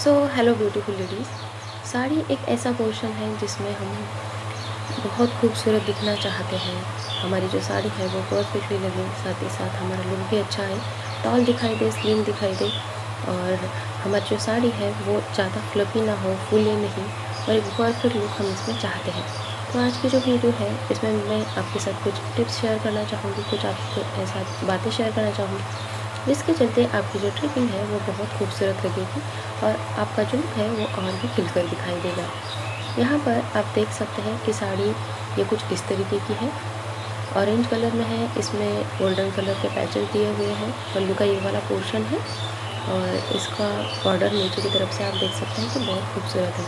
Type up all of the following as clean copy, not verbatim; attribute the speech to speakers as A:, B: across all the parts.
A: Hello beautiful ladies. Sari एक ऐसा portion है जिसमें हम बहुत खूबसूरत दिखना चाहते हैं। हमारी जो साड़ी है वो परफेक्टली लगे, साथ ही साथ हमारा लुक भी अच्छा आए, टॉल दिखाई दे, स्लिम दिखाई दे, और हमारी जो साड़ी है वो ज़्यादा फ्लफी ना हो, फूले नहीं, और एक परफेक्ट लुक हम इसमें चाहते हैं। तो आज की जो वीडियो है इसमें मैं आपके साथ कुछ टिप्स शेयर करना चाहूँगी, कुछ आपके साथ बातें शेयर करना चाहूँगी जिसके चलते आपकी जो ट्रिपिंग है वो बहुत खूबसूरत लगेगी और आपका जो लुक है वो और भी खिलकर दिखाई देगा। यहाँ पर आप देख सकते हैं कि साड़ी ये कुछ इस तरीके की है, ऑरेंज कलर में है, इसमें गोल्डन कलर के पैचेस दिए हुए हैं, पल्लू का ये वाला पोर्शन है और इसका बॉर्डर नीचे की तरफ से आप देख सकते हैं कि बहुत खूबसूरत है।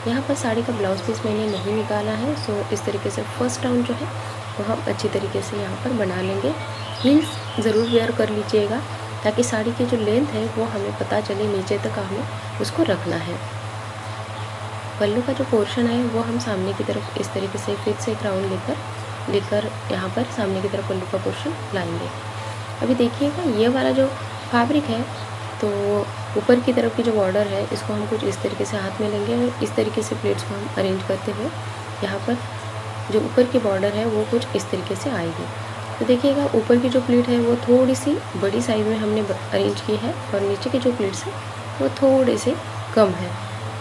A: यहाँ पर साड़ी का ब्लाउज पीस मैंने नहीं निकाला है, सो इस तरीके से फर्स्ट राउंड जो है वो हम अच्छी तरीके से यहाँ पर बना लेंगे। हील्स ज़रूर वेयर कर लीजिएगा ताकि साड़ी की जो लेंथ है वो हमें पता चले, नीचे तक हमें उसको रखना है। पल्लू का जो पोर्शन है वो हम सामने की तरफ इस तरीके से फिर से एक राउंड लेकर यहाँ पर सामने की तरफ पल्लू का पोर्शन लाएंगे। अभी देखिएगा ये वाला जो फैब्रिक है तो ऊपर की तरफ की जो बॉर्डर है इसको हम कुछ इस तरीके से हाथ में लेंगे और इस तरीके से प्लेट्स को हम अरेंज करते हुए यहाँ पर जो ऊपर की बॉर्डर है वो कुछ इस तरीके से आएगी। तो देखिएगा ऊपर की जो प्लेट है वो थोड़ी सी बड़ी साइज़ में हमने अरेंज की है और नीचे की जो प्लेट्स है वो थोड़े से कम है,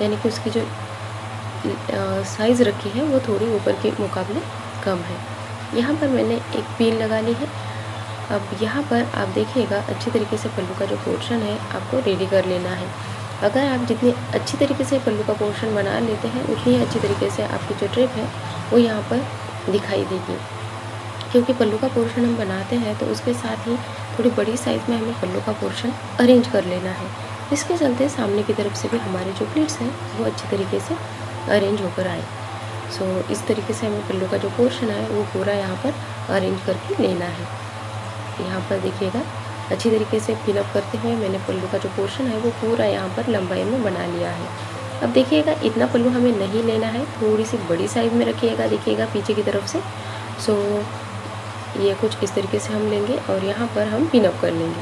A: यानी कि उसकी जो साइज़ रखी है वो थोड़ी ऊपर के मुकाबले कम है। यहाँ पर मैंने एक पिन लगा ली है। अब यहाँ पर आप देखिएगा अच्छी तरीके से पल्लू का जो पोर्शन है आपको रेडी कर लेना है। अगर आप जितनी अच्छी तरीके से पल्लू का पोर्शन बना लेते हैं उतनी अच्छी तरीके से आपकी जो ट्रिप है वो यहाँ पर दिखाई देगी, क्योंकि पल्लू का पोर्शन हम बनाते हैं तो उसके साथ ही थोड़ी बड़ी साइज़ में हमें पल्लू का पोर्शन अरेंज कर लेना है। इसके चलते सामने की तरफ से भी हमारे जो प्लेट्स हैं वो अच्छी तरीके से अरेंज होकर आए। सो इस तरीके से हमें पल्लू का जो पोर्शन है वो पूरा यहाँ पर अरेंज करके लेना है। यहाँ पर देखिएगा अच्छी तरीके से फिलअप करते हुए मैंने पल्लू का जो पोर्शन है वो पूरा यहाँ पर लंबाई में बना लिया है। अब देखिएगा इतना पल्लू हमें नहीं लेना है, थोड़ी सी बड़ी साइज़ में रखिएगा, देखिएगा पीछे की तरफ से। सो ये कुछ इस तरीके से हम लेंगे और यहाँ पर हम पिनअप कर लेंगे।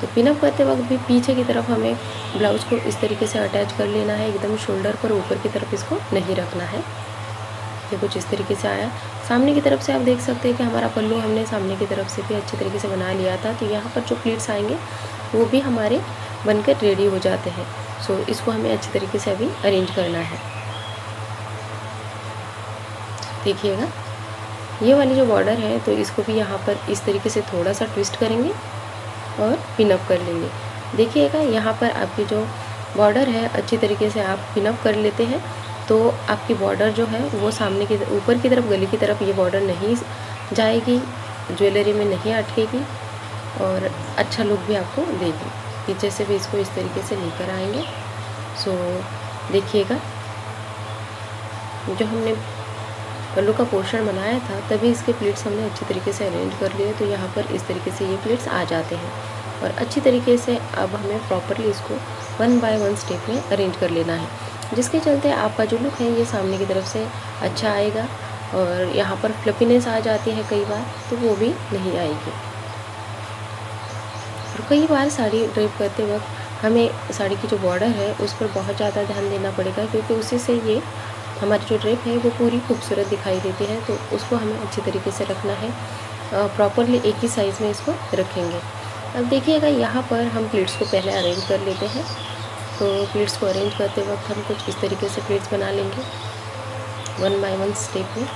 A: तो पिनअप करते वक्त भी पीछे की तरफ हमें ब्लाउज को इस तरीके से अटैच कर लेना है, एकदम शोल्डर पर ऊपर की तरफ इसको नहीं रखना है। ये कुछ इस तरीके से आया। सामने की तरफ से आप देख सकते हैं कि हमारा पल्लू हमने सामने की तरफ से भी अच्छी तरीके से बना लिया था, तो यहाँ पर जो प्लीट्स आएंगे वो भी हमारे बनकर रेडी हो जाते हैं। सो इसको हमें अच्छी तरीके से अभी अरेंज करना है। देखिएगा ये वाली जो बॉर्डर है तो इसको भी यहाँ पर इस तरीके से थोड़ा सा ट्विस्ट करेंगे और पिनअप कर लेंगे। देखिएगा यहाँ पर आपकी जो बॉर्डर है अच्छी तरीके से आप पिनअप कर लेते हैं तो आपकी बॉर्डर जो है वो सामने की ऊपर की तरफ गले की तरफ ये बॉर्डर नहीं जाएगी, ज्वेलरी में नहीं अटकेगी और अच्छा लुक भी आपको देगी। पीछे से भी इसको इस तरीके से लेकर आएंगे। सो देखिएगा जो हमने पल्लू का पोर्शन बनाया था तभी इसके प्लेट्स हमने अच्छी तरीके से अरेंज कर लिए, तो यहाँ पर इस तरीके से ये प्लेट्स आ जाते हैं और अच्छी तरीके से अब हमें प्रॉपरली इसको 1 बाय 1 स्टेप में अरेंज कर लेना है, जिसके चलते आपका जो लुक है ये सामने की तरफ से अच्छा आएगा और यहाँ पर फ्लफीनेस आ जाती है कई बार तो वो भी नहीं आएगी। और कई बार साड़ी ड्रेप करते वक्त हमें साड़ी की जो बॉर्डर है उस पर बहुत ज़्यादा ध्यान देना पड़ेगा, क्योंकि उसी से ये हमारी जो ड्रेप है वो पूरी खूबसूरत दिखाई देती है, तो उसको हमें अच्छी तरीके से रखना है। प्रॉपरली एक ही साइज़ में इसको रखेंगे। अब देखिएगा यहाँ पर हम प्लेट्स को पहले अरेंज कर लेते हैं। तो प्लेट्स को अरेंज करते वक्त हम कुछ इस तरीके से प्लेट्स बना लेंगे 1 बाय 1 स्टेप में।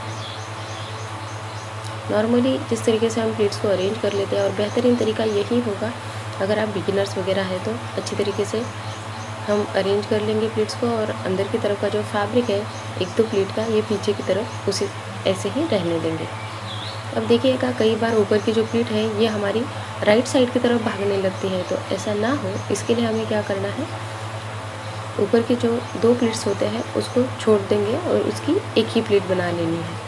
A: नॉर्मली जिस तरीके से हम प्लेट्स को अरेंज कर लेते हैं, और बेहतरीन तरीका यही होगा अगर आप बिगिनर्स वगैरह है तो अच्छी तरीके से हम अरेंज कर लेंगे प्लेट्स को, और अंदर की तरफ का जो फैब्रिक है एक दो प्लेट का ये पीछे की तरफ उसी ऐसे ही रहने देंगे। अब देखिएगा कई बार ऊपर की जो प्लेट है ये हमारी राइट साइड की तरफ भागने लगती है, तो ऐसा ना हो इसके लिए हमें क्या करना है, ऊपर के जो 2 प्लेट्स होते हैं उसको छोड़ देंगे और उसकी एक ही प्लेट बना लेनी है।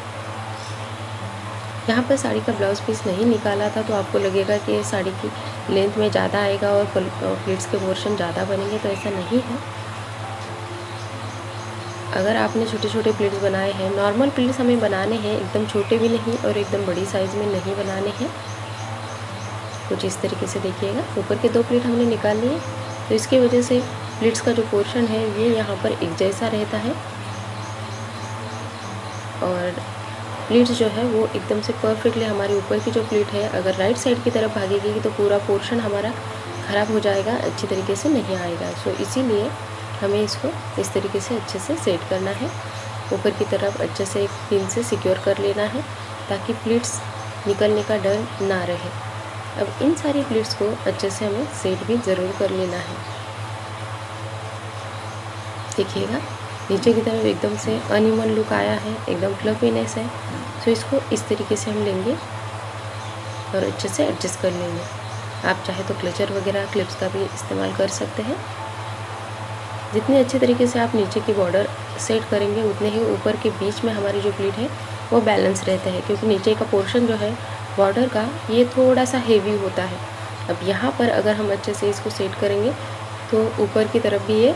A: यहाँ पर साड़ी का ब्लाउज पीस नहीं निकाला था तो आपको लगेगा कि साड़ी की लेंथ में ज़्यादा आएगा और प्लेट्स के पोर्शन ज़्यादा बनेंगे, तो ऐसा नहीं है। अगर आपने छोटे छोटे प्लेट्स बनाए हैं, नॉर्मल प्लेट्स हमें बनाने हैं, एकदम छोटे भी नहीं और एकदम बड़ी साइज़ में नहीं बनाने हैं। कुछ इस तरीके से देखिएगा ऊपर के 2 प्लेट हमने निकाल लिए, तो इसकी वजह से प्लीट्स का जो पोर्शन है ये यहाँ पर एक जैसा रहता है और प्लीट्स जो है वो एकदम से परफेक्टली हमारी ऊपर की जो प्लीट है अगर राइट साइड की तरफ भागेगी तो पूरा पोर्शन हमारा ख़राब हो जाएगा, अच्छी तरीके से नहीं आएगा। सो इसीलिए हमें इसको इस तरीके से अच्छे से सेट करना है, ऊपर की तरफ अच्छे से एक पिन से सिक्योर कर लेना है ताकि प्लीट्स निकलने का डर ना रहे। अब इन सारी प्लीट्स को अच्छे से हमें सेट भी ज़रूर कर लेना है। देखिएगा नीचे की तरफ एकदम से अनइवन लुक आया है, एकदम फ्लफीनेस है। सो इसको इस तरीके से हम लेंगे और अच्छे से एडजस्ट कर लेंगे। आप चाहे तो क्लचर वगैरह क्लिप्स का भी इस्तेमाल कर सकते हैं। जितने अच्छे तरीके से आप नीचे की बॉर्डर सेट करेंगे उतने ही ऊपर के बीच में हमारी जो प्लीट है वो बैलेंस रहता है, क्योंकि नीचे का पोर्शन जो है बॉर्डर का ये थोड़ा सा हेवी होता है। अब यहाँ पर अगर हम अच्छे से इसको सेट करेंगे तो ऊपर की तरफ भी ये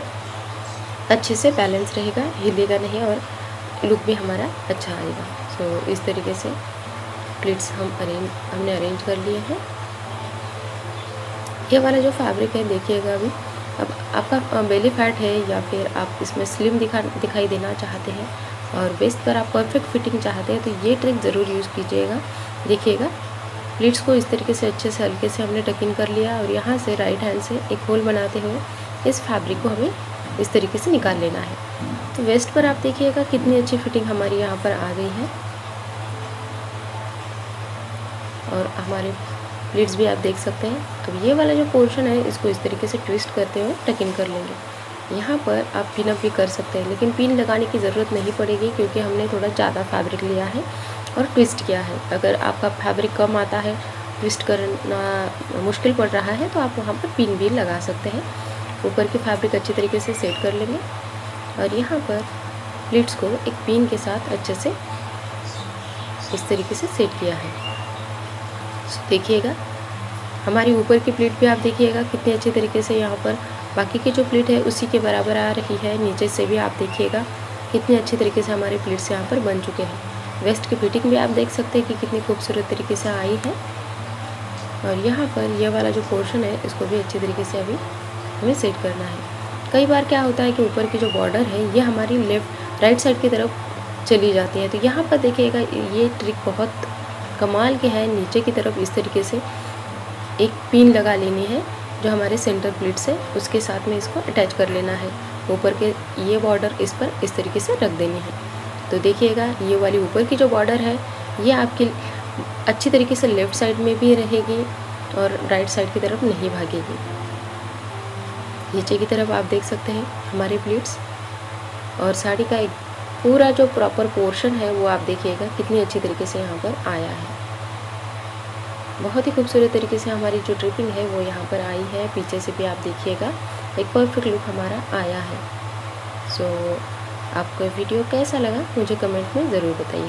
A: अच्छे से बैलेंस रहेगा, हिलेगा नहीं और लुक भी हमारा अच्छा आएगा। सो इस तरीके से प्लीट्स हमने अरेंज कर लिए हैं। ये वाला जो फैब्रिक है देखिएगा अभी, अब आपका बेली फैट है या फिर आप इसमें स्लिम दिखाई देना चाहते हैं और वेस्ट पर आप परफेक्ट फिटिंग चाहते हैं तो ये ट्रिक ज़रूर यूज़ कीजिएगा। देखिएगा प्लीट्स को इस तरीके से अच्छे से हल्के से हमने टक इन कर लिया और यहाँ से राइट हैंड से एक होल बनाते हुए इस फैब्रिक को हमें इस तरीके से निकाल लेना है। तो वेस्ट पर आप देखिएगा कितनी अच्छी फिटिंग हमारी यहाँ पर आ गई है और हमारे प्लीट्स भी आप देख सकते हैं। अब ये वाला जो पोर्शन है इसको इस तरीके से ट्विस्ट करते हुए टक इन कर लेंगे। यहाँ पर आप पिन अप भी कर सकते हैं, लेकिन पिन लगाने की ज़रूरत नहीं पड़ेगी क्योंकि हमने थोड़ा ज़्यादा फैब्रिक लिया है और ट्विस्ट किया है। अगर आपका फैब्रिक कम आता है, ट्विस्ट करना मुश्किल पड़ रहा है तो आप वहाँ पर पिन भी लगा सकते हैं। ऊपर की फैब्रिक अच्छी तरीके से सेट कर लेंगे और यहाँ पर प्लीट्स को एक पिन के साथ अच्छे से इस तरीके से सेट किया है। देखिएगा हमारी ऊपर की प्लीट भी आप देखिएगा कितनी अच्छी तरीके से यहाँ पर बाकी की जो प्लीट है उसी के बराबर आ रही है। नीचे से भी आप देखिएगा कितनी अच्छी तरीके से हमारे प्लीट्स यहाँ पर बन चुके हैं। वेस्ट की फिटिंग भी आप देख सकते हैं कि कितनी खूबसूरत तरीके से आई है। और यहाँ पर यह वाला जो पोर्शन है इसको भी अच्छी तरीके से अभी हमें सेट करना है। कई बार क्या होता है कि ऊपर की जो बॉर्डर है ये हमारी राइट साइड की तरफ चली जाती है, तो यहाँ पर देखिएगा ये ट्रिक बहुत कमाल के है। नीचे की तरफ इस तरीके से एक पिन लगा लेनी है जो हमारे सेंटर प्लीट्स है उसके साथ में इसको अटैच कर लेना है। ऊपर के ये बॉर्डर इस पर इस तरीके से रख देनी है। तो देखिएगा ये वाली ऊपर की जो बॉर्डर है ये आपकी अच्छी तरीके से लेफ़्ट साइड में भी रहेगी और राइट साइड की तरफ नहीं भागेगी। नीचे की तरफ आप देख सकते हैं हमारे प्लीट्स और साड़ी का एक पूरा जो प्रॉपर पोर्शन है वो आप देखिएगा कितनी अच्छी तरीके से यहाँ पर आया है। बहुत ही खूबसूरत तरीके से हमारी जो ड्रिपिंग है वो यहाँ पर आई है। पीछे से भी आप देखिएगा एक परफेक्ट लुक हमारा आया है। सो आपको वीडियो कैसा लगा मुझे कमेंट में ज़रूर बताइए।